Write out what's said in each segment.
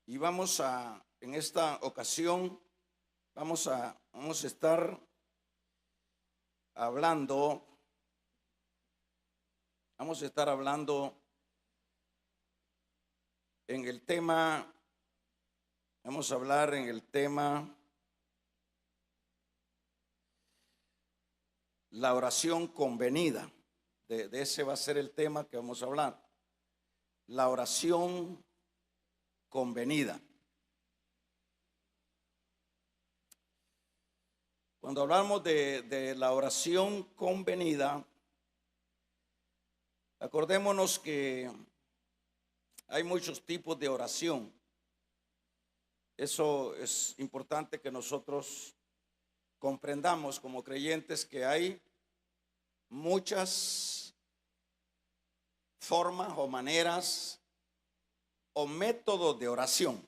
Y en esta ocasión, vamos a estar hablando, en el tema, vamos a hablar en el tema, la oración convenida. De ese va a ser el tema que vamos a hablar. La oración convenida. Cuando hablamos de la oración convenida, acordémonos que hay muchos tipos de oración. Eso es importante que nosotros comprendamos como creyentes, que hay muchas formas o maneras o métodos de oración.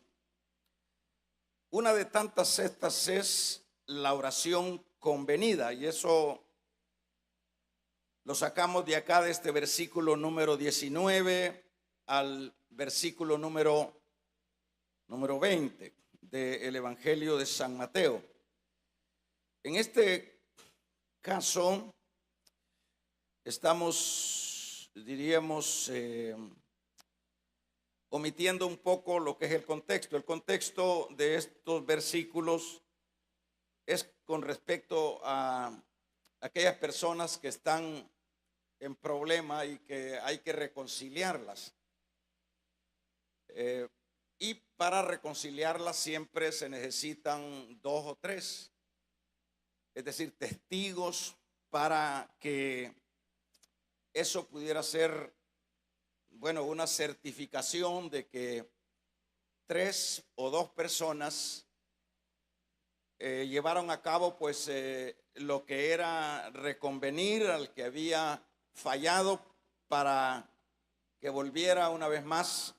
Una de tantas estas es la oración convenida, y eso lo sacamos de acá, de este versículo número 19 al versículo número 20 del Evangelio de San Mateo. En este caso estamos, diríamos, omitiendo un poco lo que es el contexto. El contexto de estos versículos es con respecto a aquellas personas que están en problema y que hay que reconciliarlas. Y para reconciliarlas siempre se necesitan dos o tres, es decir, testigos, para que eso pudiera ser, bueno, una certificación de que tres o dos personas llevaron a cabo pues lo que era reconvenir al que había fallado, para que volviera una vez más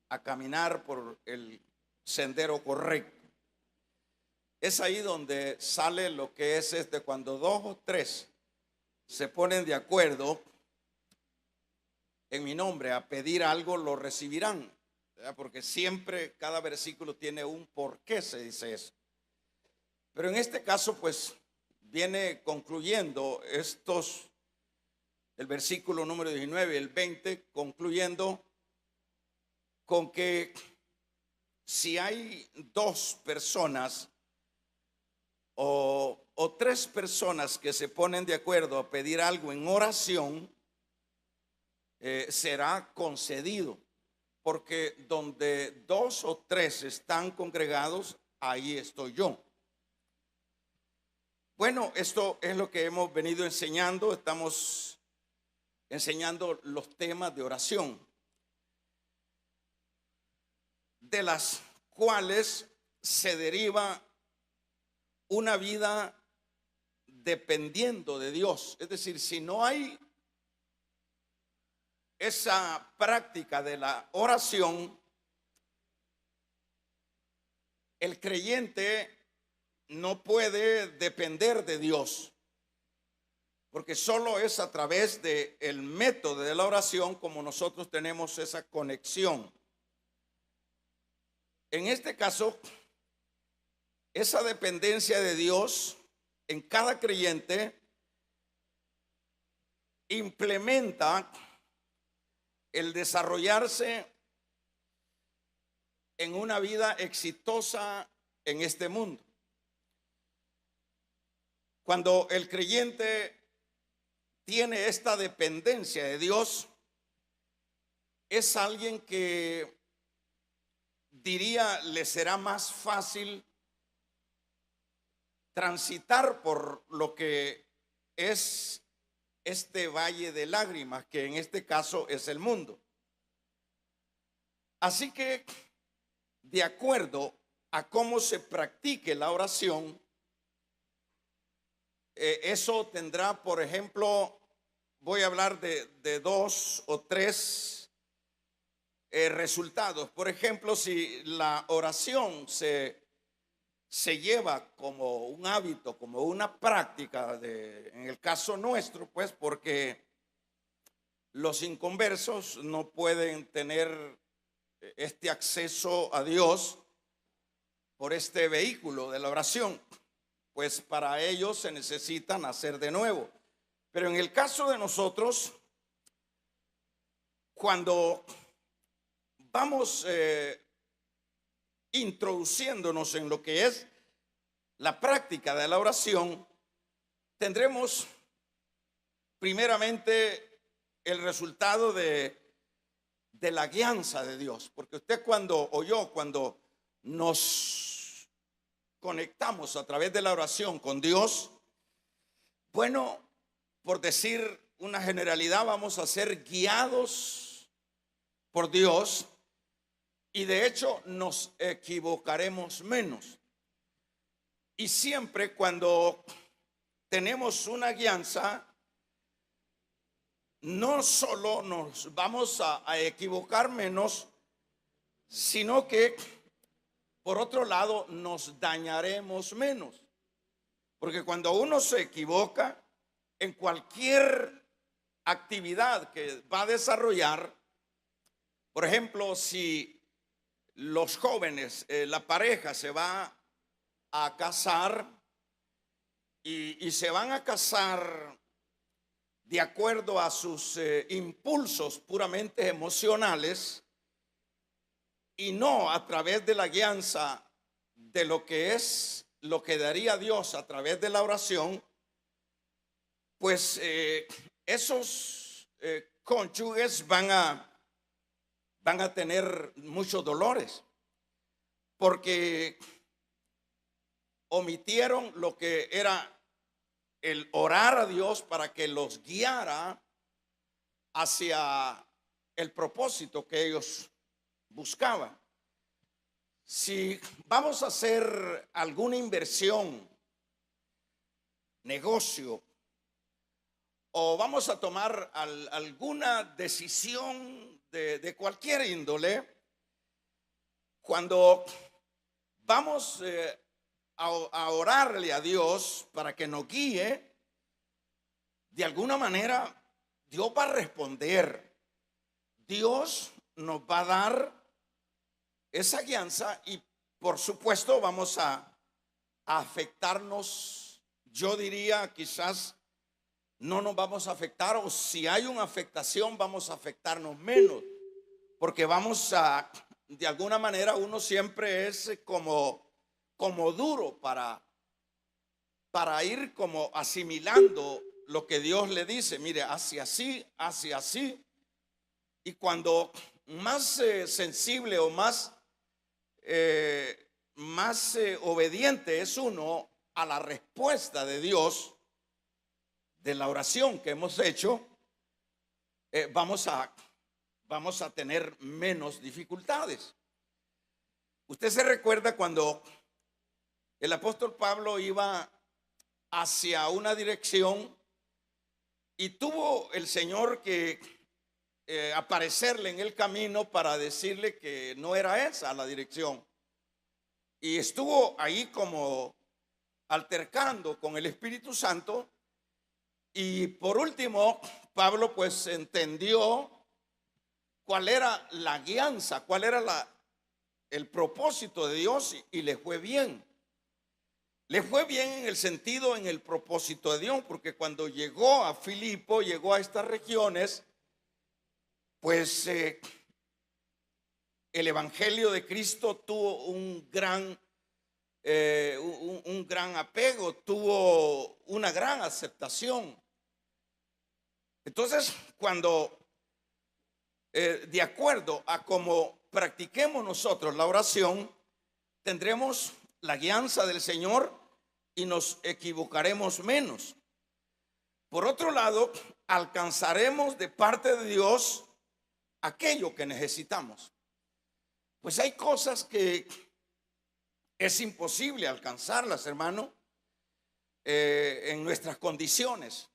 a caminar por el sendero correcto. Es ahí donde sale lo que es cuando dos o tres se ponen de acuerdo en mi nombre a pedir algo, lo recibirán, ¿verdad? Porque siempre cada versículo tiene un por qué se dice eso. Pero en este caso pues viene concluyendo el versículo número 19 y el 20, concluyendo con que si hay dos personas o tres personas que se ponen de acuerdo a pedir algo en oración, será concedido, porque donde dos o tres están congregados, ahí estoy yo. Bueno, esto es lo que hemos venido enseñando. Estamos enseñando los temas de oración, de las cuales se deriva una vida dependiendo de Dios. Es decir, si no hay esa práctica de la oración, el creyente no puede depender de Dios, porque solo es a través del método de la oración como nosotros tenemos esa conexión. En este caso, esa dependencia de Dios en cada creyente implementa el desarrollarse en una vida exitosa en este mundo. Cuando el creyente tiene esta dependencia de Dios, es alguien que, diría, le será más fácil transitar por lo que es este valle de lágrimas, que en este caso es el mundo. Así que, de acuerdo a cómo se practique la oración, eso tendrá, por ejemplo, voy a hablar de dos o tres resultados. Por ejemplo, si la oración se lleva como un hábito, como una práctica, en el caso nuestro, pues porque los inconversos no pueden tener este acceso a Dios por este vehículo de la oración, pues para ello se necesita nacer de nuevo. Pero en el caso de nosotros, cuando vamos introduciéndonos en lo que es la práctica de la oración, tendremos primeramente el resultado de la guianza de Dios. Porque usted cuando nos conectamos a través de la oración con Dios, bueno, por decir una generalidad, vamos a ser guiados por Dios y de hecho nos equivocaremos menos. Y siempre cuando tenemos una guianza, no solo nos vamos a equivocar menos, sino que por otro lado nos dañaremos menos. Porque cuando uno se equivoca en cualquier actividad que va a desarrollar, por ejemplo, si los jóvenes, la pareja se va a casar y se van a casar de acuerdo a sus impulsos puramente emocionales y no a través de la guianza de lo que es lo que daría Dios a través de la oración, pues esos cónyuges van a tener muchos dolores porque omitieron lo que era el orar a Dios para que los guiara hacia el propósito que ellos buscaban. Si vamos a hacer alguna inversión, negocio, o vamos a tomar alguna decisión de cualquier índole, cuando vamos a orarle a Dios para que nos guíe, de alguna manera Dios va a responder. Dios nos va a dar esa guianza y por supuesto vamos a afectarnos. Yo diría quizás no nos vamos a afectar, o si hay una afectación vamos a afectarnos menos, porque vamos a, de alguna manera uno siempre es como duro para ir como asimilando lo que Dios le dice. Mire, hacia así, hacia así. Y cuando más sensible o más obediente es uno a la respuesta de Dios, de la oración que hemos hecho, vamos a tener menos dificultades. Usted se recuerda cuando el apóstol Pablo iba hacia una dirección y tuvo el Señor que aparecerle en el camino para decirle que no era esa la dirección. Y estuvo ahí como altercando con el Espíritu Santo. Y por último, Pablo pues entendió cuál era la guianza, cuál era el propósito de Dios y le fue bien. Le fue bien en el sentido, en el propósito de Dios, porque cuando llegó a Filipo, llegó a estas regiones, pues el evangelio de Cristo tuvo un gran apego, tuvo una gran aceptación. Entonces, cuando de acuerdo a cómo practiquemos nosotros la oración, tendremos la guianza del Señor y nos equivocaremos menos. Por otro lado, alcanzaremos de parte de Dios aquello que necesitamos. Pues hay cosas que es imposible alcanzarlas, hermano, en nuestras condiciones.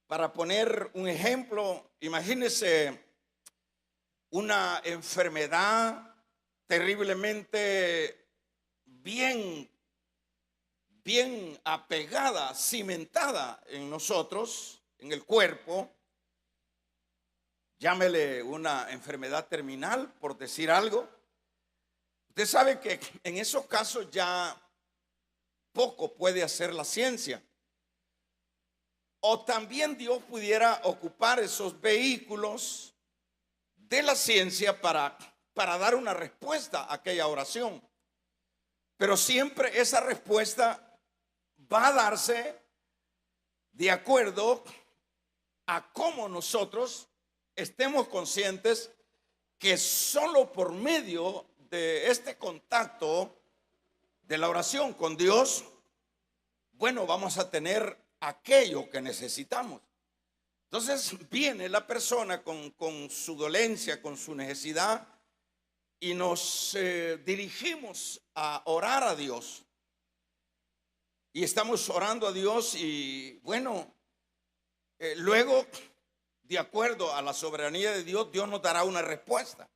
Para poner un ejemplo, imagínese una enfermedad terriblemente bien apegada, cimentada en nosotros, en el cuerpo, llámele una enfermedad terminal, por decir algo. Usted sabe que en esos casos ya poco puede hacer la ciencia. O también Dios pudiera ocupar esos vehículos de la ciencia para dar una respuesta a aquella oración. Pero siempre esa respuesta va a darse de acuerdo a cómo nosotros estemos conscientes que solo por medio de este contacto de la oración con Dios, bueno, vamos a tener aquello que necesitamos. Entonces viene la persona con su dolencia, con su necesidad, y nos dirigimos a orar a Dios. Y estamos orando a Dios y bueno, luego, de acuerdo a la soberanía de Dios, Dios nos dará una respuesta.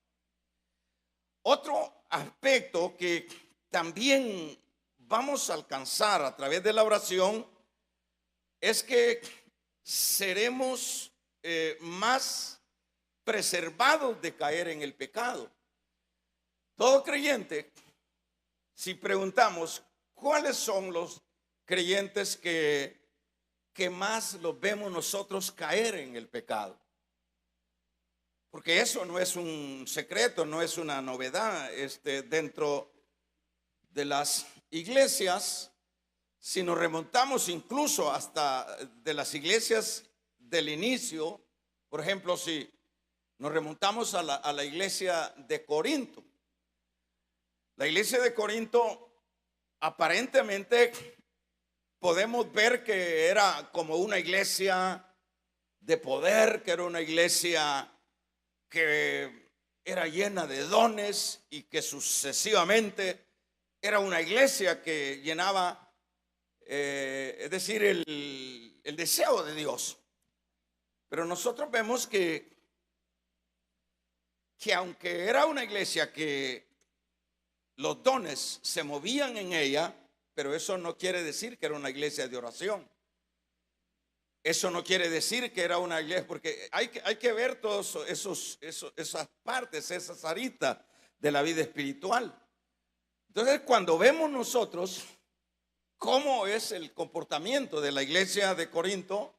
Otro aspecto que también vamos a alcanzar a través de la oración es que seremos más preservados de caer en el pecado. Todo creyente, si preguntamos cuáles son los creyentes que más los vemos nosotros caer en el pecado, porque eso no es un secreto, no es una novedad dentro de las iglesias. Si nos remontamos incluso hasta de las iglesias del inicio, por ejemplo, si nos remontamos a la iglesia de Corinto. La iglesia de Corinto aparentemente podemos ver que era como una iglesia de poder, que era una iglesia que era llena de dones y que sucesivamente era una iglesia que llenaba, es decir, el deseo de Dios. Pero nosotros vemos que aunque era una iglesia que los dones se movían en ella, pero eso no quiere decir que era una iglesia de oración. Eso no quiere decir que era una iglesia, porque hay que ver todas esas partes, esas aristas de la vida espiritual. Entonces, cuando vemos nosotros cómo es el comportamiento de la iglesia de Corinto,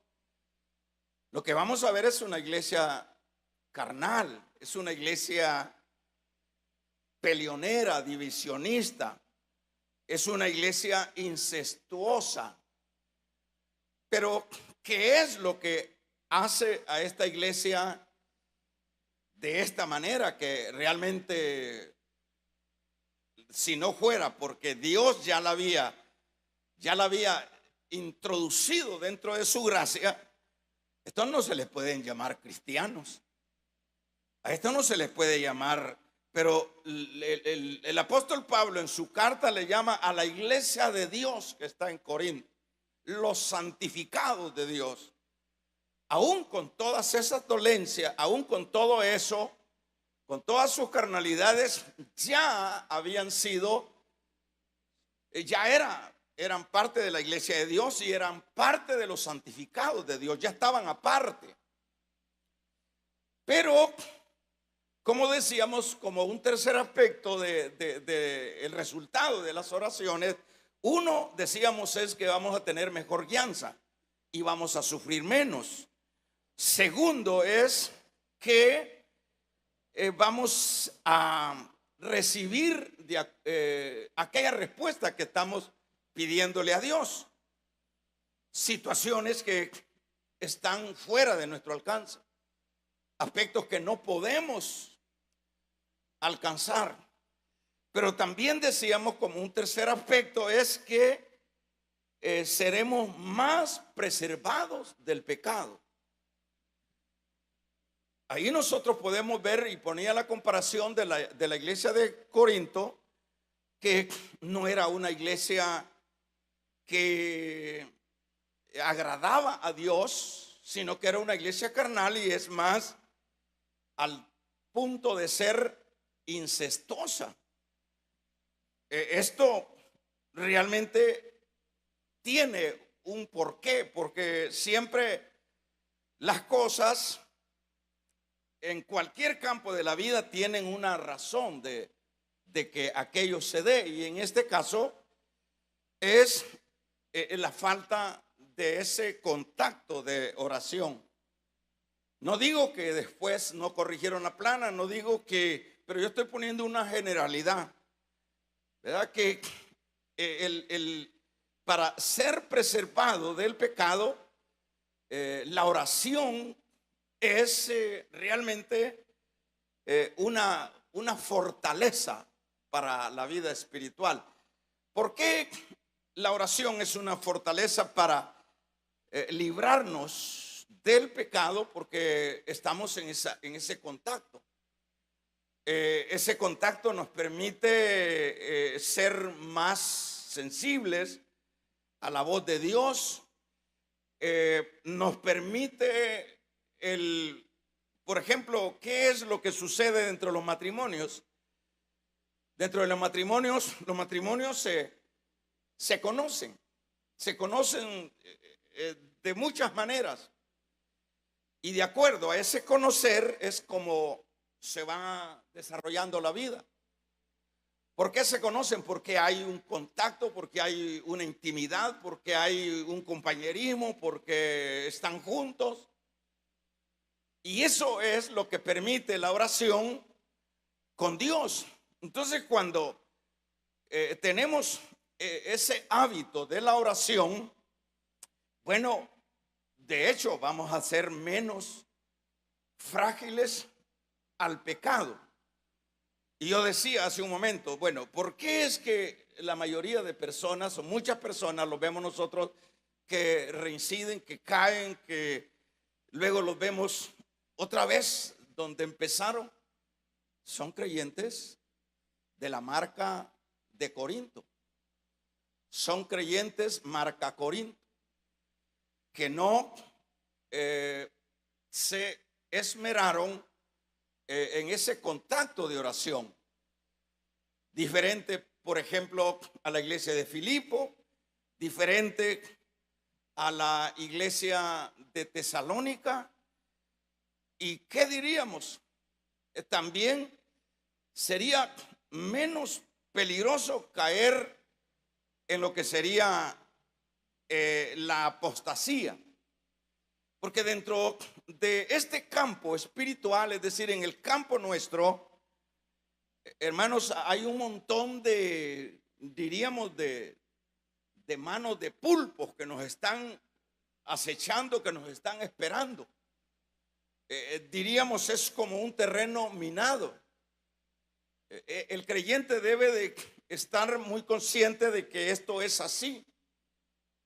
lo que vamos a ver es una iglesia carnal, es una iglesia peleonera, divisionista, es una iglesia incestuosa. Pero ¿qué es lo que hace a esta iglesia de esta manera? Que realmente, si no fuera porque Dios ya la había introducido dentro de su gracia, estos no se les pueden llamar cristianos. A esto no se les puede llamar, pero el apóstol Pablo en su carta le llama a la iglesia de Dios que está en Corinto, los santificados de Dios. Aún con todas esas dolencias, aún con todo eso, con todas sus carnalidades, ya habían sido, eran parte de la iglesia de Dios y eran parte de los santificados de Dios, ya estaban aparte. Pero, como decíamos, como un tercer aspecto de el resultado de las oraciones, uno, decíamos, es que vamos a tener mejor guianza y vamos a sufrir menos. Segundo es que vamos a recibir aquella respuesta que estamos pidiéndole a Dios. Situaciones que están fuera de nuestro alcance, aspectos que no podemos alcanzar. Pero también decíamos, como un tercer aspecto, es que seremos más preservados del pecado. Ahí nosotros podemos ver, y ponía la comparación de la iglesia de Corinto, que no era una iglesia que agradaba a Dios, sino que era una iglesia carnal, y es más, al punto de ser incestuosa. Esto realmente tiene un porqué, porque siempre las cosas en cualquier campo de la vida tienen una razón de que aquello se dé. Y en este caso es la falta de ese contacto de oración. No digo que después no corrigieron la plana, no digo que, pero yo estoy poniendo una generalidad, ¿verdad? Que para ser preservado del pecado, la oración es realmente una fortaleza para la vida espiritual. ¿Por qué la oración es una fortaleza para librarnos del pecado? Porque estamos en ese contacto. Ese contacto nos permite ser más sensibles a la voz de Dios. Nos permite por ejemplo, ¿qué es lo que sucede dentro de los matrimonios? Dentro de los matrimonios se conocen de muchas maneras. Y de acuerdo a ese conocer es como se va desarrollando la vida. ¿Por qué se conocen? Porque hay un contacto, porque hay una intimidad, porque hay un compañerismo, porque están juntos. Y eso es lo que permite la oración con Dios. Entonces, cuando tenemos ese hábito de la oración, bueno, de hecho vamos a ser menos frágiles al pecado. Y yo decía hace un momento, bueno, ¿por qué es que la mayoría de personas o muchas personas los vemos nosotros que reinciden, que caen, que luego los vemos otra vez donde empezaron? Son creyentes de la marca de Corinto. Son creyentes marca Corinto, que no se esmeraron en ese contacto de oración. Diferente, por ejemplo, a la iglesia de Filipo, diferente a la iglesia de Tesalónica. ¿Y qué diríamos? También sería menos peligroso caer en lo que sería la apostasía. Porque dentro de este campo espiritual, es decir, en el campo nuestro, hermanos, hay un montón diríamos, de manos de pulpos que nos están acechando, que nos están esperando. Diríamos, es como un terreno minado. El creyente debe de estar muy consciente de que esto es así.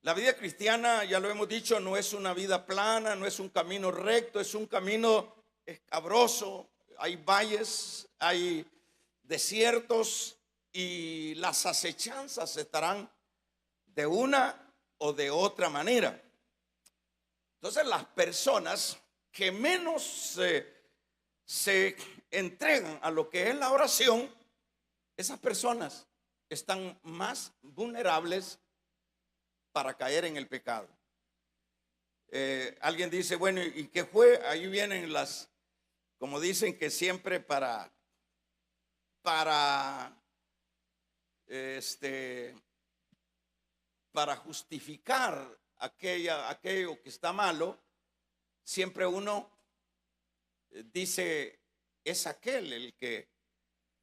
La vida cristiana, ya lo hemos dicho, no es una vida plana, no es un camino recto, es un camino escabroso. Hay valles, hay desiertos y las acechanzas estarán de una o de otra manera. Entonces, las personas que menos se entregan a lo que es la oración, esas personas están más vulnerables para caer en el pecado. Alguien dice, bueno, ¿y qué fue? Ahí vienen como dicen que siempre para justificar aquello que está malo, siempre uno dice, es aquel el que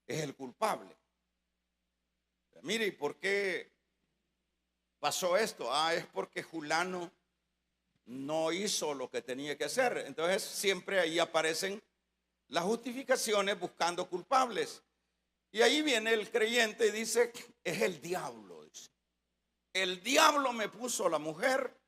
es el culpable. Mire, ¿y por qué pasó esto? Es porque Julano no hizo lo que tenía que hacer. Entonces siempre ahí aparecen las justificaciones buscando culpables. Y ahí viene el creyente y dice, es el diablo. Dice. El diablo me puso la mujer,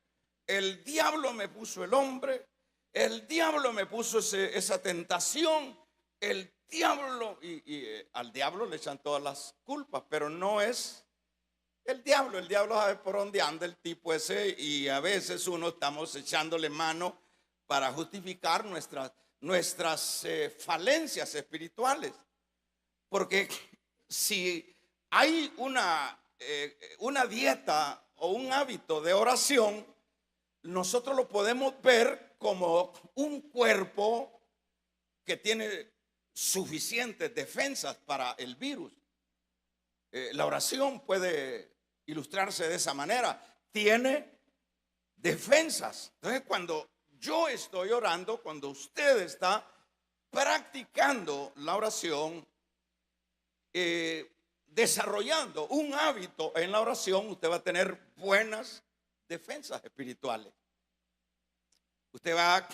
el diablo me puso el hombre, el diablo me puso esa tentación, el diablo, y al diablo le echan todas las culpas, pero no es el diablo sabe por dónde anda el tipo ese, y a veces estamos echándole mano para justificar nuestras falencias espirituales. Porque si hay una dieta o un hábito de oración, nosotros lo podemos ver como un cuerpo que tiene suficientes defensas para el virus. La oración puede ilustrarse de esa manera. Tiene defensas. Entonces, cuando yo estoy orando, cuando usted está practicando la oración, desarrollando un hábito en la oración, usted va a tener buenas defensas espirituales. Usted va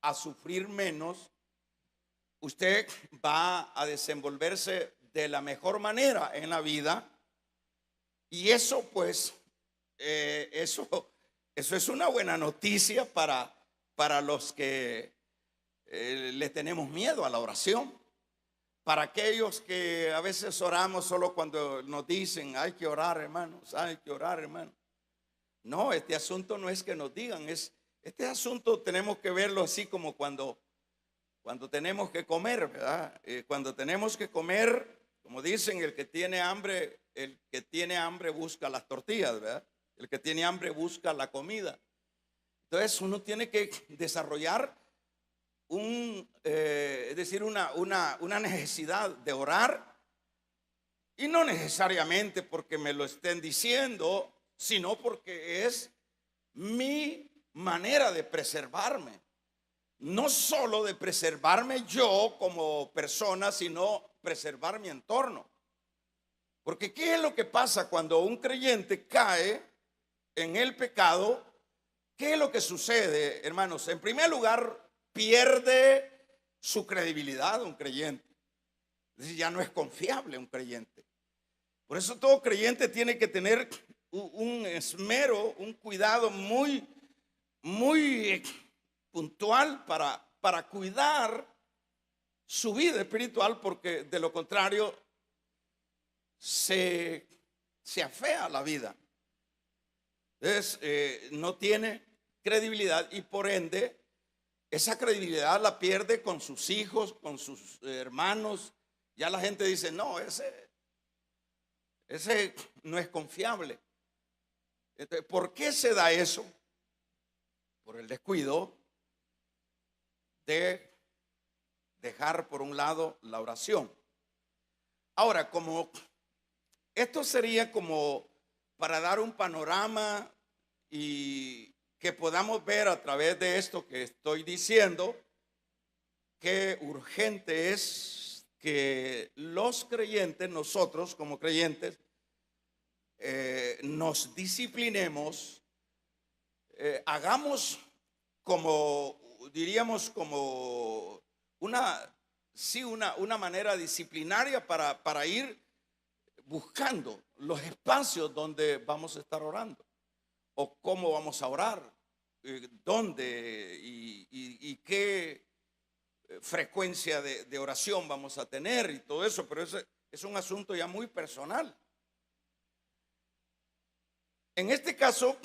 a sufrir menos. Usted va a desenvolverse de la mejor manera en la vida. Y eso pues, eso es una buena noticia para los que le tenemos miedo a la oración. Para aquellos que a veces oramos solo cuando nos dicen, hay que orar, hermanos, hay que orar, hermanos. No, este asunto no es que nos digan, este asunto tenemos que verlo así como cuando tenemos que comer, ¿verdad? Cuando tenemos que comer, como dicen, el que tiene hambre busca las tortillas, ¿verdad? El que tiene hambre busca la comida. Entonces uno tiene que desarrollar es decir, una necesidad de orar, y no necesariamente porque me lo estén diciendo, sino porque es mi manera de preservarme. No solo de preservarme yo como persona, sino preservar mi entorno. Porque ¿qué es lo que pasa cuando un creyente cae en el pecado? ¿Qué es lo que sucede, hermanos? En primer lugar, pierde su credibilidad un creyente. Es decir, ya no es confiable un creyente. Por eso todo creyente tiene que tener un esmero, un cuidado muy, muy puntual para cuidar su vida espiritual, porque de lo contrario se afea la vida. Entonces no tiene credibilidad, y por ende esa credibilidad la pierde con sus hijos, con sus hermanos. Ya la gente dice, no, ese no es confiable. Entonces, ¿por qué se da eso? Por el descuido de dejar por un lado la oración. Ahora, como esto sería como para dar un panorama y que podamos ver a través de esto que estoy diciendo, qué urgente es que los creyentes, nosotros como creyentes, nos disciplinemos, hagamos como, diríamos, como una manera disciplinaria para ir buscando los espacios donde vamos a estar orando, o cómo vamos a orar, dónde y qué frecuencia de oración vamos a tener y todo eso. Pero eso es un asunto ya muy personal. En este caso,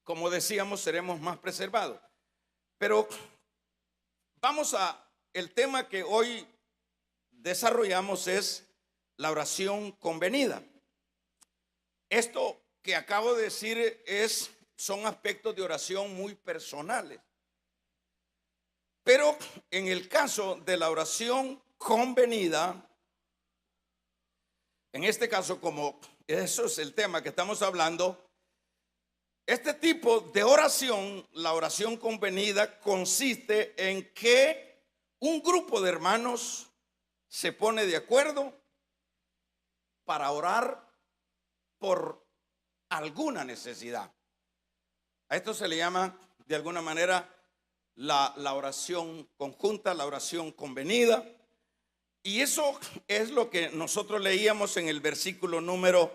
como decíamos, seremos más preservados. Pero vamos el tema que hoy desarrollamos es la oración convenida. Esto que acabo de decir son aspectos de oración muy personales. Pero en el caso de la oración convenida, en este caso, como eso es el tema que estamos hablando, este tipo de oración, la oración convenida, consiste en que un grupo de hermanos se pone de acuerdo para orar por alguna necesidad. A esto se le llama de alguna manera la oración conjunta, la oración convenida. Y eso es lo que nosotros leíamos en el versículo número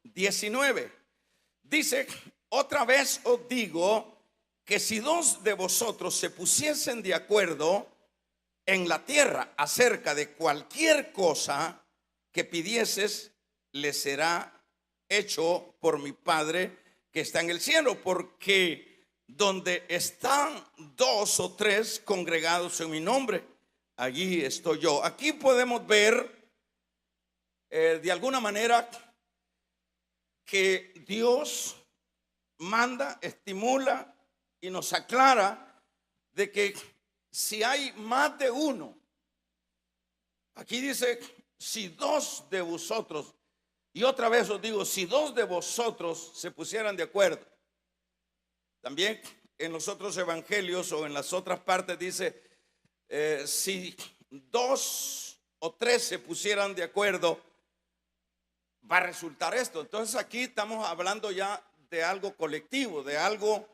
19. Dice, otra vez os digo que si dos de vosotros se pusiesen de acuerdo en la tierra acerca de cualquier cosa que pidieses, les será hecho por mi Padre que está en el cielo. Porque donde están dos o tres congregados en mi nombre, allí estoy yo. Aquí podemos ver de alguna manera que Dios manda, estimula y nos aclara de que si hay más de uno, aquí dice, si dos de vosotros, y otra vez os digo, si dos de vosotros se pusieran de acuerdo. También en los otros evangelios o en las otras partes dice, si dos o tres se pusieran de acuerdo, va a resultar esto. Entonces aquí estamos hablando ya de algo colectivo, de algo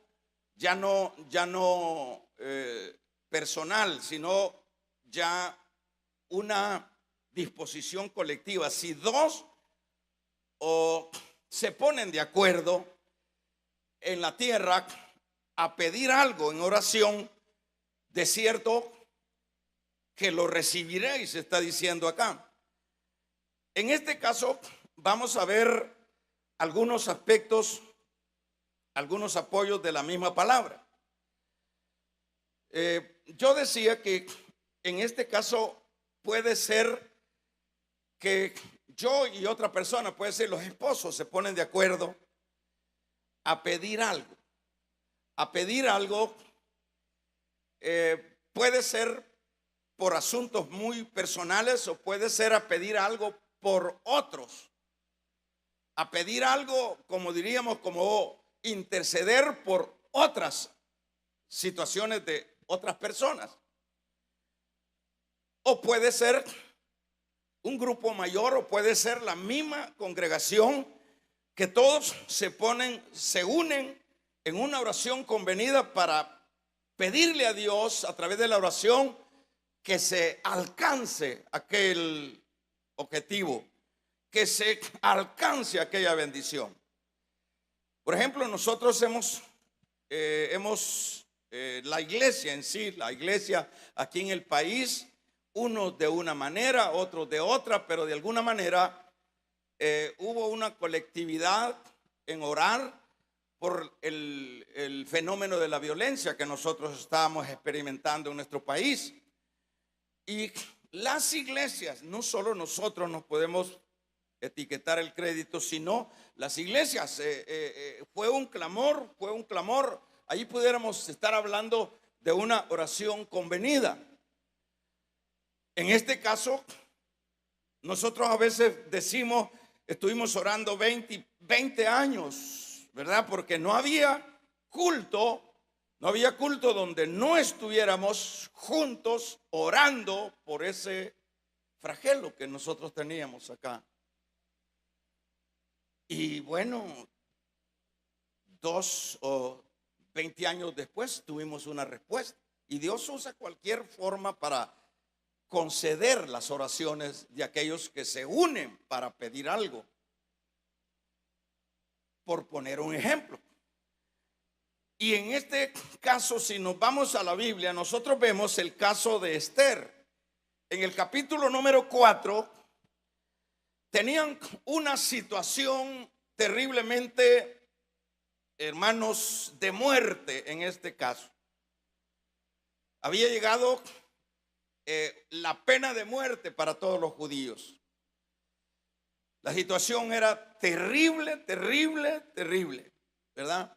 ya no personal, sino ya una disposición colectiva. Si dos o se ponen de acuerdo en la tierra a pedir algo en oración, de cierto que lo recibiréis, está diciendo acá. En este caso vamos a ver algunos aspectos, algunos apoyos de la misma palabra. Yo decía que en este caso puede ser que yo y otra persona, puede ser los esposos, se ponen de acuerdo a pedir algo. A pedir algo puede ser por asuntos muy personales o puede ser a pedir algo por otros. A pedir algo, como diríamos, como interceder por otras situaciones de otras personas. O puede ser un grupo mayor o puede ser la misma congregación que todos se unen en una oración convenida para pedirle a Dios a través de la oración que se alcance aquel objetivo, que se alcance aquella bendición. Por ejemplo, nosotros la iglesia en sí, la iglesia aquí en el país, unos de una manera, otros de otra, pero de alguna manera hubo una colectividad en orar por el fenómeno de la violencia que nosotros estábamos experimentando en nuestro país. Y las iglesias, no solo nosotros nos podemos etiquetar el crédito, sino las iglesias, fue un clamor, ahí pudiéramos estar hablando de una oración convenida. En este caso, nosotros a veces decimos, estuvimos orando 20 años, ¿verdad? Porque no había culto donde no estuviéramos juntos orando por ese flagelo que nosotros teníamos acá. Y bueno, 2 o 20 años después tuvimos una respuesta. Y Dios usa cualquier forma para conceder las oraciones de aquellos que se unen para pedir algo. Por poner un ejemplo. Y en este caso, si nos vamos a la Biblia, nosotros vemos el caso de Esther. En el capítulo número 4, tenían una situación terriblemente, hermanos, de muerte en este caso. Había llegado la pena de muerte para todos los judíos. La situación era terrible, ¿verdad?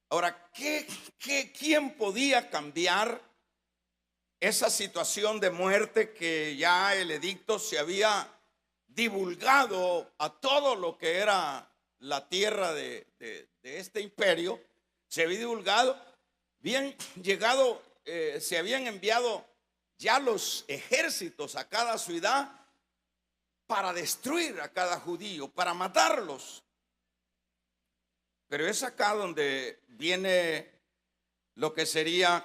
Ahora, ¿quién podía cambiar esa situación de muerte que ya el edicto se había divulgado a todo lo que era la tierra de este imperio? Se había divulgado, bien llegado, se habían enviado ya los ejércitos a cada ciudad para destruir a cada judío, para matarlos. Pero es acá donde viene lo que sería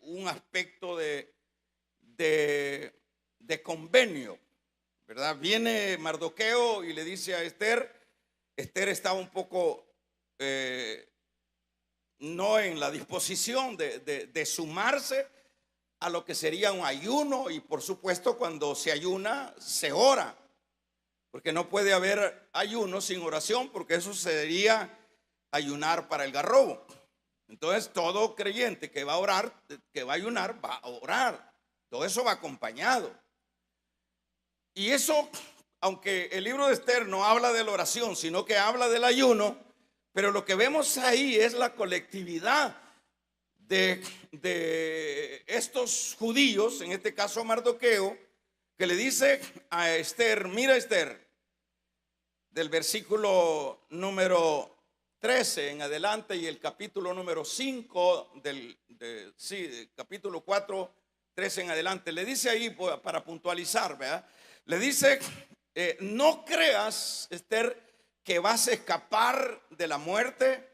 un aspecto de convenio, ¿verdad? Viene Mardoqueo y le dice a Esther. Esther estaba un poco no en la disposición de sumarse a lo que sería un ayuno, y por supuesto cuando se ayuna se ora, porque no puede haber ayuno sin oración, porque eso sería ayunar para el garrobo. Entonces todo creyente que va a orar, que va a ayunar, va a orar. Todo eso va acompañado. Y eso, aunque el libro de Esther no habla de la oración, sino que habla del ayuno, pero lo que vemos ahí es la colectividad de estos judíos, en este caso Mardoqueo, que le dice a Esther: mira, Esther, del versículo número 13 en adelante y el capítulo número 5 del capítulo 4, 13 en adelante, le dice ahí, para puntualizar, ¿verdad? Le dice: no creas, Esther, que vas a escapar de la muerte,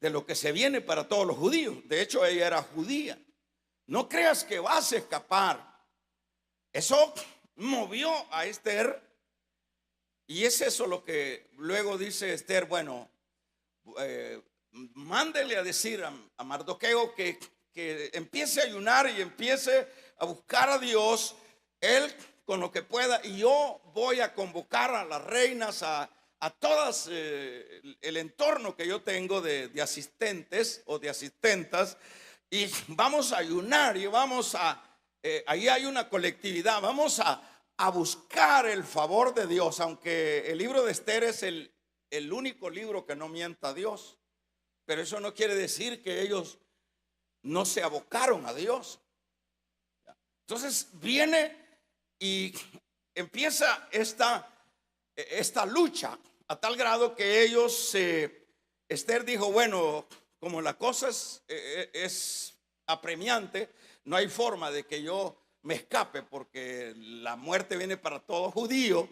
de lo que se viene para todos los judíos. De hecho, ella era judía. No creas que vas a escapar. Eso movió a Esther, y es eso lo que luego dice Esther: bueno, mándele a decir a Mardoqueo que empiece a ayunar y empiece a buscar a Dios, él con lo que pueda, y yo voy a convocar a las reinas, a todas el entorno que yo tengo de asistentes o de asistentas, y vamos a ayunar y vamos ahí hay una colectividad, vamos a buscar el favor de Dios, aunque el libro de Esther es el único libro que no mienta a Dios, pero eso no quiere decir que ellos no se abocaron a Dios. Entonces viene y empieza esta lucha, a tal grado que ellos, Esther dijo: bueno, como la cosa es apremiante, no hay forma de que yo me escape, porque la muerte viene para todo judío.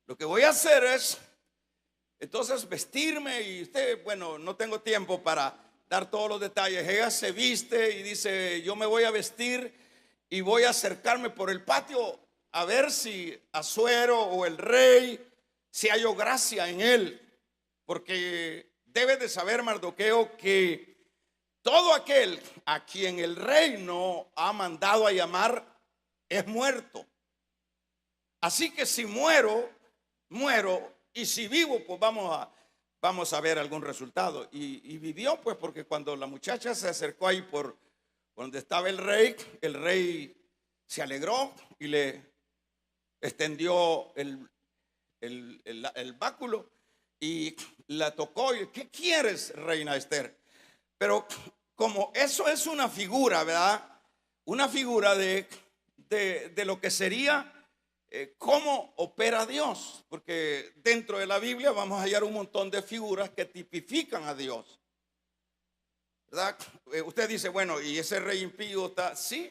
Lo que voy a hacer es entonces vestirme, y usted, bueno, no tengo tiempo para dar todos los detalles. Ella se viste y dice: yo me voy a vestir y voy a acercarme por el patio a ver si Asuero o el rey, si halló gracia en él, porque debe de saber Mardoqueo que todo aquel a quien el reino ha mandado a llamar es muerto. Así que si muero, y si vivo, pues vamos a ver algún resultado. Y vivió, pues, porque cuando la muchacha se acercó ahí por donde estaba el rey se alegró y le extendió el báculo y la tocó. Y: ¿qué quieres, reina Esther? Pero como eso es una figura, ¿verdad? Una figura de lo que sería cómo opera Dios, porque dentro de la Biblia vamos a hallar un montón de figuras que tipifican a Dios, ¿verdad? Usted dice: bueno, ¿y ese rey impío está? Sí,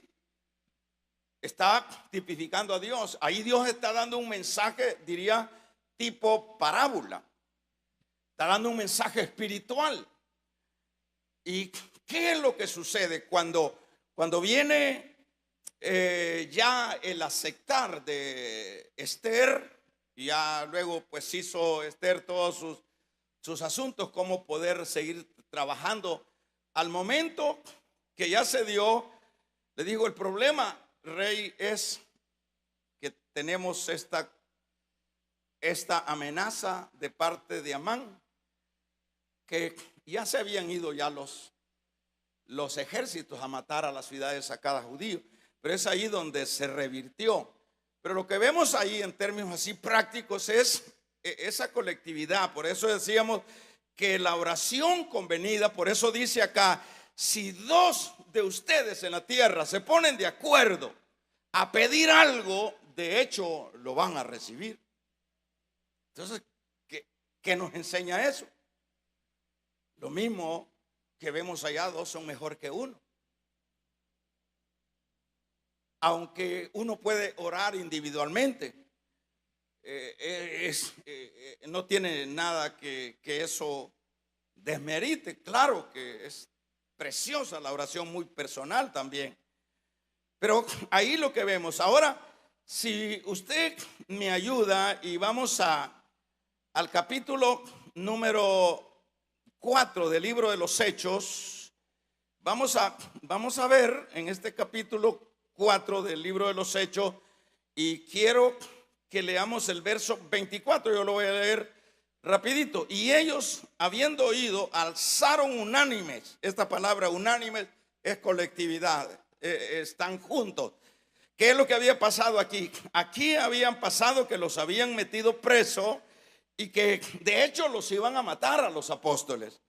está tipificando a Dios. Ahí Dios está dando un mensaje, diría, tipo parábola. Está dando un mensaje espiritual. ¿Y qué es lo que sucede cuando viene ya el aceptar de Esther? Ya luego pues hizo Esther todos sus asuntos, cómo poder seguir trabajando. Al momento que ya se dio, le digo: el problema, rey, es que tenemos esta amenaza de parte de Amán, que ya se habían ido ya los ejércitos a matar a las ciudades sacadas judíos, pero es ahí donde se revirtió. Pero lo que vemos ahí en términos así prácticos es esa colectividad. Por eso decíamos que la oración convenida, por eso dice acá: si dos de ustedes en la tierra se ponen de acuerdo a pedir algo, de hecho lo van a recibir. Entonces, ¿qué nos enseña eso? Lo mismo que vemos allá: dos son mejor que uno. Aunque uno puede orar individualmente, no tiene nada que eso desmerite. Claro que es preciosa la oración, muy personal también. Pero ahí lo que vemos. Ahora, si usted me ayuda y vamos al capítulo número 4 del libro de los Hechos, vamos a ver en este capítulo 4 del libro de los Hechos, y quiero que leamos el verso 24. Yo lo voy a leer rapidito. Y ellos, habiendo oído, alzaron unánimes. Esta palabra unánimes es colectividad, están juntos. ¿Qué es lo que había pasado aquí? Aquí habían pasado que los habían metido presos y que de hecho los iban a matar a los apóstoles.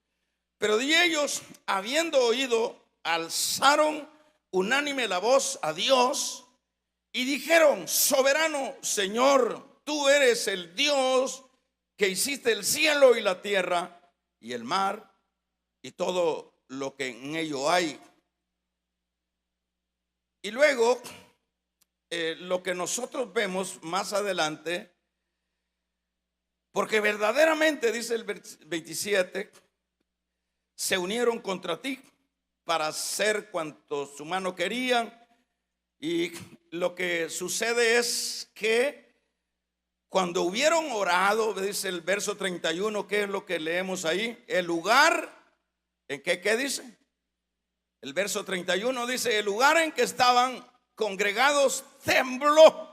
Pero de ellos, habiendo oído alzaron unánime la voz a Dios y dijeron: soberano Señor, tú eres el Dios que hiciste el cielo y la tierra y el mar y todo lo que en ello hay. Y luego, lo que nosotros vemos más adelante, porque verdaderamente, dice el 27, se unieron contra ti para hacer cuanto su mano querían. Y lo que sucede es que cuando hubieron orado, dice el verso 31, ¿qué es lo que leemos ahí? El lugar, ¿en qué dice? El verso 31 dice: el lugar en que estaban congregados tembló,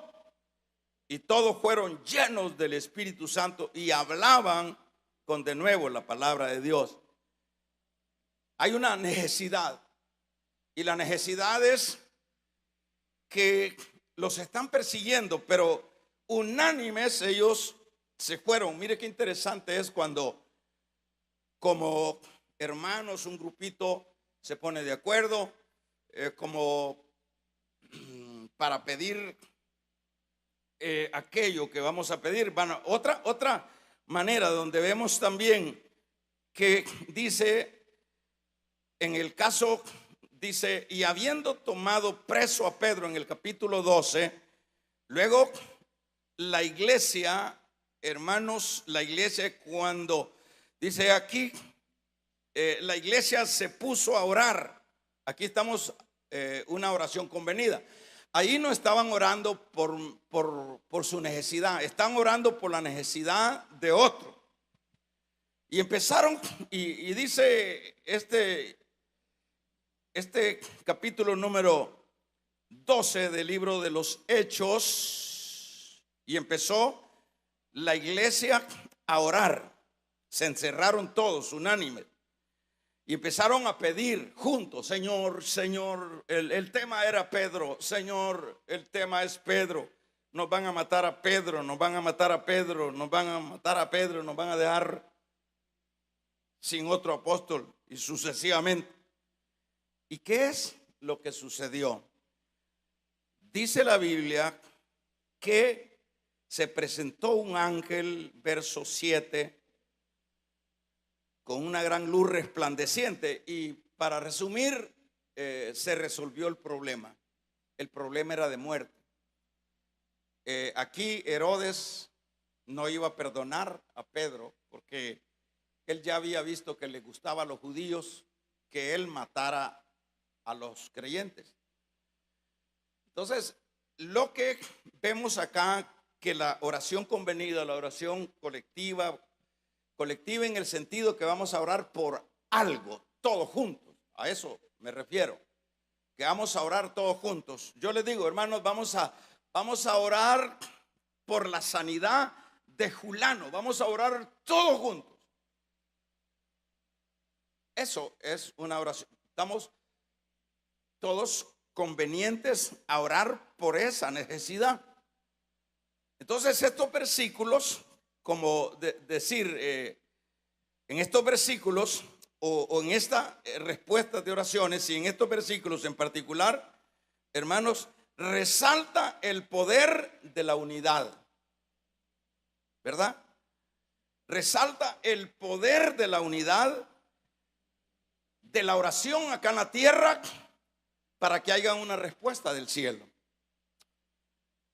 y todos fueron llenos del Espíritu Santo y hablaban con de nuevo la palabra de Dios. Hay una necesidad, y la necesidad es que los están persiguiendo, pero unánimes ellos se fueron. Mire qué interesante es cuando, como hermanos, un grupito se pone de acuerdo, como para pedir aquello que vamos a pedir. Bueno, otra manera donde vemos también que dice, en el caso, dice: y habiendo tomado preso a Pedro, en el capítulo 12, luego la iglesia, hermanos, la iglesia, cuando dice aquí, la iglesia se puso a orar. Aquí estamos, una oración convenida. Ahí no estaban orando por su necesidad, están orando por la necesidad de otro. Y empezaron, y dice este capítulo número 12 del libro de los Hechos, y empezó la iglesia a orar. Se encerraron todos unánimes y empezaron a pedir juntos: Señor, Señor, el tema era Pedro. Señor, el tema es Pedro. Nos van a matar a Pedro, nos van a matar a Pedro, nos van a matar a Pedro, nos van a dejar sin otro apóstol, y sucesivamente. ¿Y qué es lo que sucedió? Dice la Biblia que se presentó un ángel, verso 7, con una gran luz resplandeciente, y para resumir, se resolvió el problema. El problema era de muerte. Aquí Herodes no iba a perdonar a Pedro, porque él ya había visto que le gustaba a los judíos que él matara a los creyentes. Entonces, lo que vemos acá, que la oración convenida, la oración colectiva en el sentido que vamos a orar por algo, todos juntos, a eso me refiero, que vamos a orar todos juntos. Yo les digo, hermanos, vamos a orar por la sanidad de Julano, vamos a orar todos juntos. Eso es una oración. Estamos todos convenientes a orar por esa necesidad. Entonces, estos versículos, como decir, en estos versículos o en esta respuesta de oraciones, y en estos versículos en particular, hermanos, resalta el poder de la unidad, ¿verdad? Resalta el poder de la unidad, de la oración acá en la tierra, para que haya una respuesta del cielo.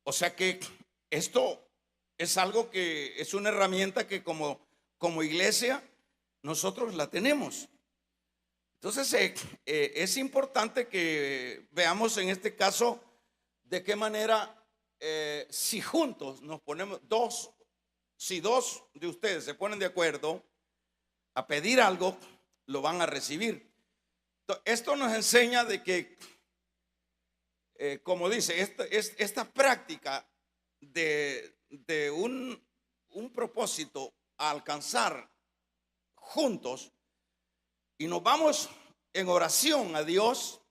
O sea que esto es algo que es una herramienta que como iglesia nosotros la tenemos. Entonces es importante que veamos en este caso de qué manera, si juntos nos ponemos, si dos de ustedes se ponen de acuerdo a pedir algo, lo van a recibir. Esto nos enseña de que, como dice, esta práctica de un propósito a alcanzar juntos, y nos vamos en oración a Dios,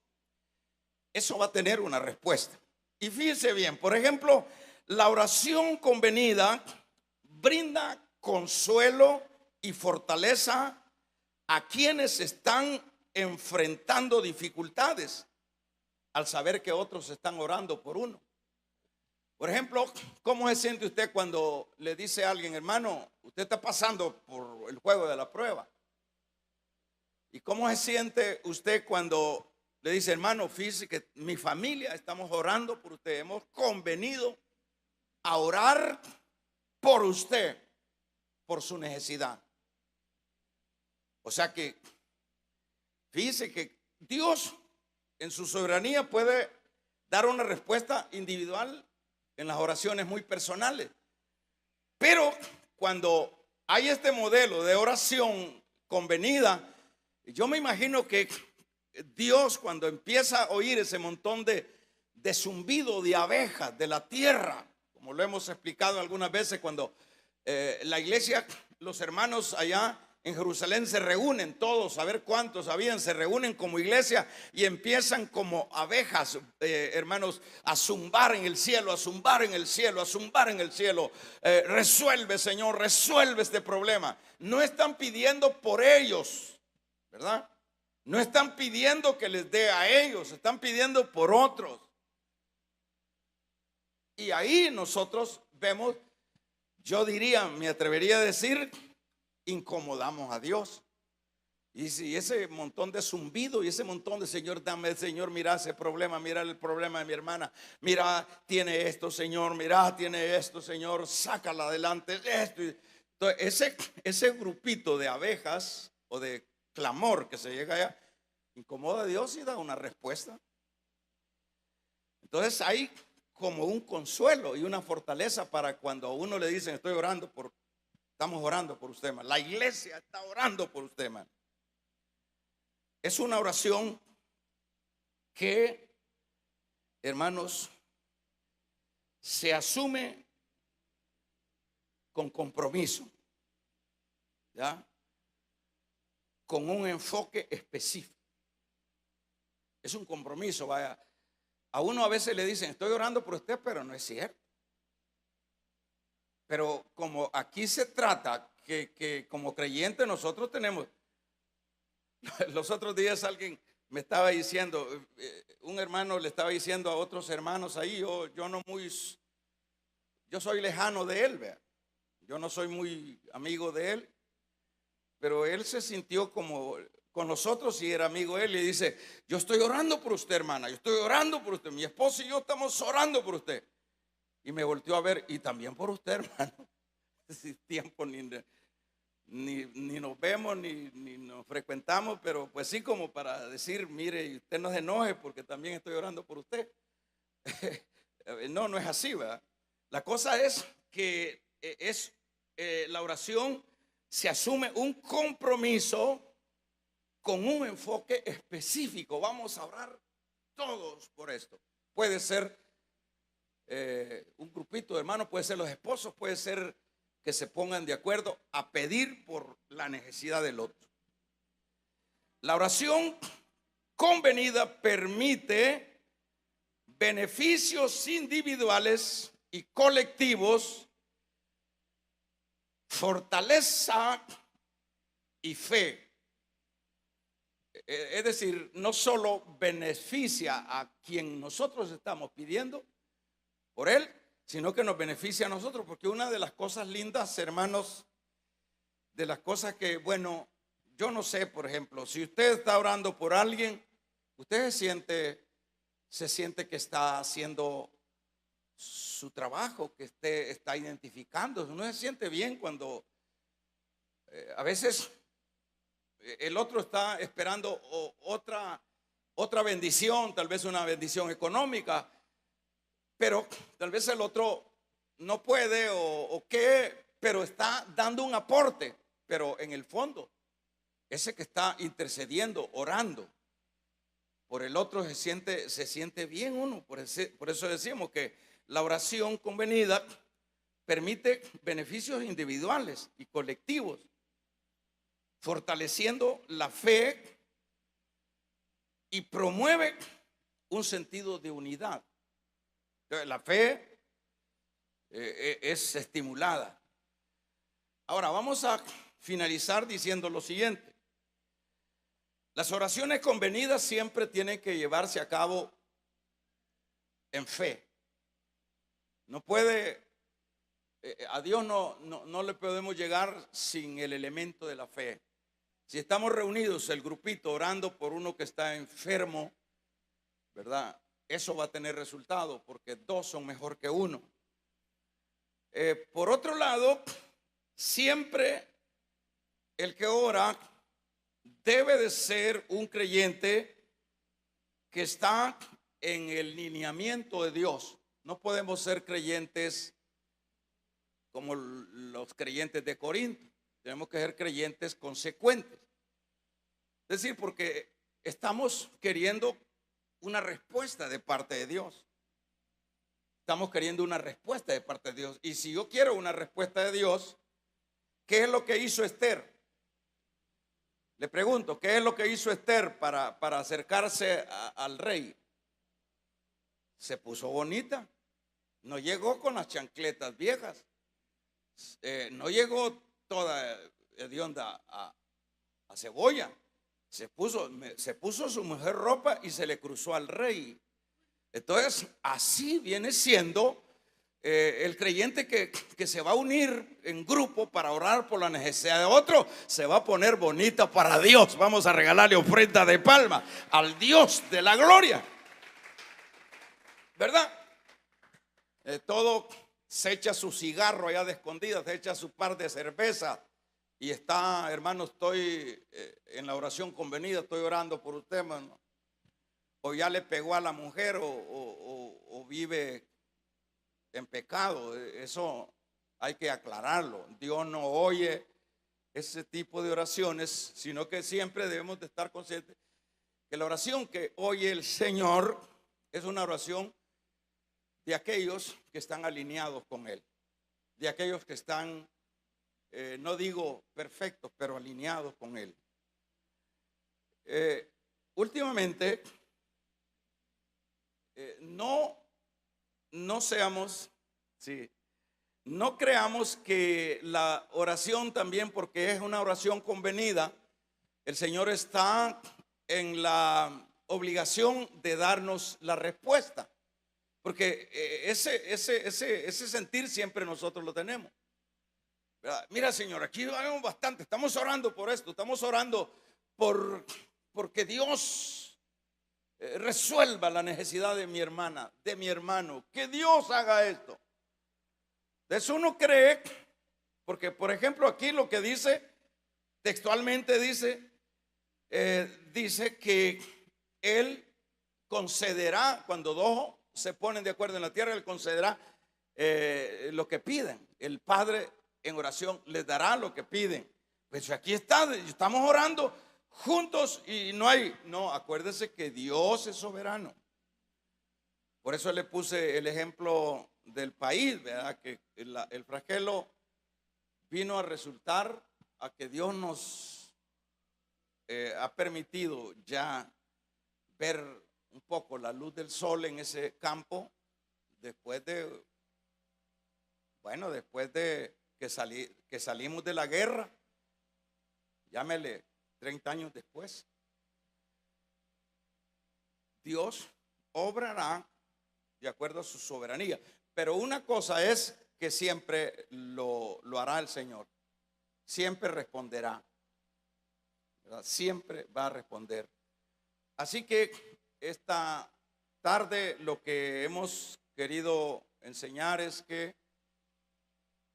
eso va a tener una respuesta. Y fíjense bien, por ejemplo, la oración convenida brinda consuelo y fortaleza a quienes están enfrentando dificultades al saber que otros están orando por uno. Por ejemplo, ¿cómo se siente usted cuando le dice a alguien, hermano, usted está pasando por el juego de la prueba? ¿Y cómo se siente usted cuando le dice, hermano, fíjese que mi familia estamos orando por usted, hemos convenido a orar por usted, por su necesidad? O sea que, fíjese que Dios en su soberanía puede dar una respuesta individual en las oraciones muy personales. Pero cuando hay este modelo de oración convenida, yo me imagino que Dios, cuando empieza a oír ese montón de zumbido de abejas de la tierra, como lo hemos explicado algunas veces, cuando la iglesia, los hermanos allá en Jerusalén se reúnen todos, a ver cuántos habían, se reúnen como iglesia y empiezan como abejas, hermanos, a zumbar en el cielo, a zumbar en el cielo, a zumbar en el cielo. Resuelve, Señor, resuelve este problema. No están pidiendo por ellos, ¿verdad? No están pidiendo que les dé a ellos, están pidiendo por otros. Y ahí nosotros vemos, yo diría, me atrevería a decir, incomodamos a Dios. Y si ese montón de zumbido y ese montón de Señor, dame, Señor, mira ese problema, mira el problema de mi hermana, mira, tiene esto, Señor, mira, tiene esto, Señor, sácala adelante, esto. Entonces, ese grupito de abejas o de clamor que se llega allá, incomoda a Dios y da una respuesta. Entonces hay como un consuelo y una fortaleza para cuando a uno le dicen, estamos orando por usted, man. La iglesia está orando por usted, man. Es una oración que, hermanos, se asume con compromiso, ¿ya? Con un enfoque específico. Es un compromiso, vaya. A uno a veces le dicen, estoy orando por usted, pero no es cierto. Pero como aquí se trata que como creyentes nosotros tenemos, los otros días alguien me estaba diciendo, un hermano le estaba diciendo a otros hermanos ahí, yo soy lejano de él, vea. Yo no soy muy amigo de él, pero él se sintió como con nosotros y era amigo de él y dice, yo estoy orando por usted, hermana, yo estoy orando por usted, mi esposo y yo estamos orando por usted. Y me volteó a ver, y también por usted, hermano. Sin tiempo ni nos vemos, ni nos frecuentamos, pero pues sí, como para decir, mire, usted no se enoje porque también estoy orando por usted. No es así, ¿verdad? La cosa es que la oración se asume un compromiso con un enfoque específico. Vamos a orar todos por esto. Puede ser un grupito de hermanos, puede ser los esposos, puede ser que se pongan de acuerdo a pedir por la necesidad del otro. La oración convenida permite beneficios individuales y colectivos, fortaleza y fe. Es decir, no solo beneficia a quien nosotros estamos pidiendo por él, sino que nos beneficia a nosotros, porque una de las cosas lindas, hermanos, de las cosas que, bueno, yo no sé, por ejemplo, si usted está orando por alguien, usted se siente que está haciendo su trabajo, que está identificando. Uno se siente bien cuando a veces el otro está esperando otra bendición, tal vez una bendición económica, pero tal vez el otro no puede o qué, pero está dando un aporte. Pero en el fondo, ese que está intercediendo, orando por el otro, se siente bien uno. Por eso decimos que la oración convenida permite beneficios individuales y colectivos, fortaleciendo la fe y promueve un sentido de unidad. Entonces, la fe es estimulada. Ahora vamos a finalizar diciendo lo siguiente. Las oraciones convenidas siempre tienen que llevarse a cabo en fe. No puede, a Dios no le podemos llegar sin el elemento de la fe. Si estamos reunidos, el grupito, orando por uno que está enfermo, ¿verdad? Eso va a tener resultado porque dos son mejor que uno. Por otro lado, siempre el que ora debe de ser un creyente que está en el lineamiento de Dios. No podemos ser creyentes como los creyentes de Corinto. Tenemos que ser creyentes consecuentes. Es decir, porque estamos queriendo una respuesta de parte de Dios. Estamos queriendo una respuesta de parte de Dios. Y si yo quiero una respuesta de Dios, ¿qué es lo que hizo Esther? Le pregunto, ¿qué es lo que hizo Esther para acercarse al rey? Se puso bonita. No llegó con las chancletas viejas. No llegó toda hedionda a cebolla. Se puso su mujer ropa y se le cruzó al rey. Entonces, así viene siendo el creyente que se va a unir en grupo para orar por la necesidad de otro. Se va a poner bonita para Dios. Vamos a regalarle ofrenda de palma al Dios de la gloria, ¿verdad? Todo se echa su cigarro allá de escondidas, se echa su par de cerveza y está, hermano, estoy en la oración convenida, estoy orando por usted, hermano. O ya le pegó a la mujer o vive en pecado. Eso hay que aclararlo. Dios no oye ese tipo de oraciones, sino que siempre debemos de estar conscientes que la oración que oye el Señor es una oración de aquellos que están alineados con Él, de aquellos que están, no digo perfectos, pero alineados con Él. Últimamente, no seamos, sí, no creamos que la oración también, porque es una oración convenida, el Señor está en la obligación de darnos la respuesta. Porque ese sentir siempre nosotros lo tenemos. ¿Verdad? Mira, Señor, aquí vamos bastante. Estamos orando por esto. Estamos orando porque Dios resuelva la necesidad de mi hermana, de mi hermano. Que Dios haga esto. De eso uno cree, porque por ejemplo aquí lo que dice, textualmente dice que Él concederá cuando dos se ponen de acuerdo en la tierra, Él concederá lo que piden. El Padre en oración les dará lo que piden. Pues aquí estamos orando juntos y no, acuérdese que Dios es soberano. Por eso le puse el ejemplo del país, ¿verdad? Que el flagelo vino a resultar a que Dios nos ha permitido ya ver un poco la luz del sol en ese campo después de que salimos de la guerra, llámele 30 años después. Dios obrará de acuerdo a su soberanía, pero una cosa es que siempre lo hará el Señor, siempre responderá, ¿verdad? Siempre va a responder. Así que esta tarde lo que hemos querido enseñar es que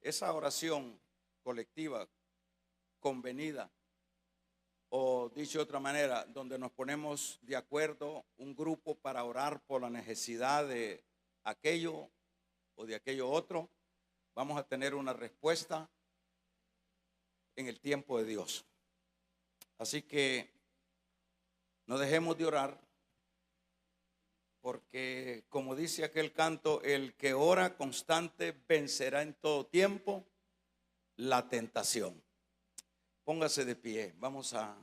esa oración colectiva, convenida, o dicho de otra manera, donde nos ponemos de acuerdo un grupo para orar por la necesidad de aquello o de aquello otro, vamos a tener una respuesta en el tiempo de Dios. Así que no dejemos de orar. Porque como dice aquel canto, el que ora constante vencerá en todo tiempo la tentación. Póngase de pie, vamos a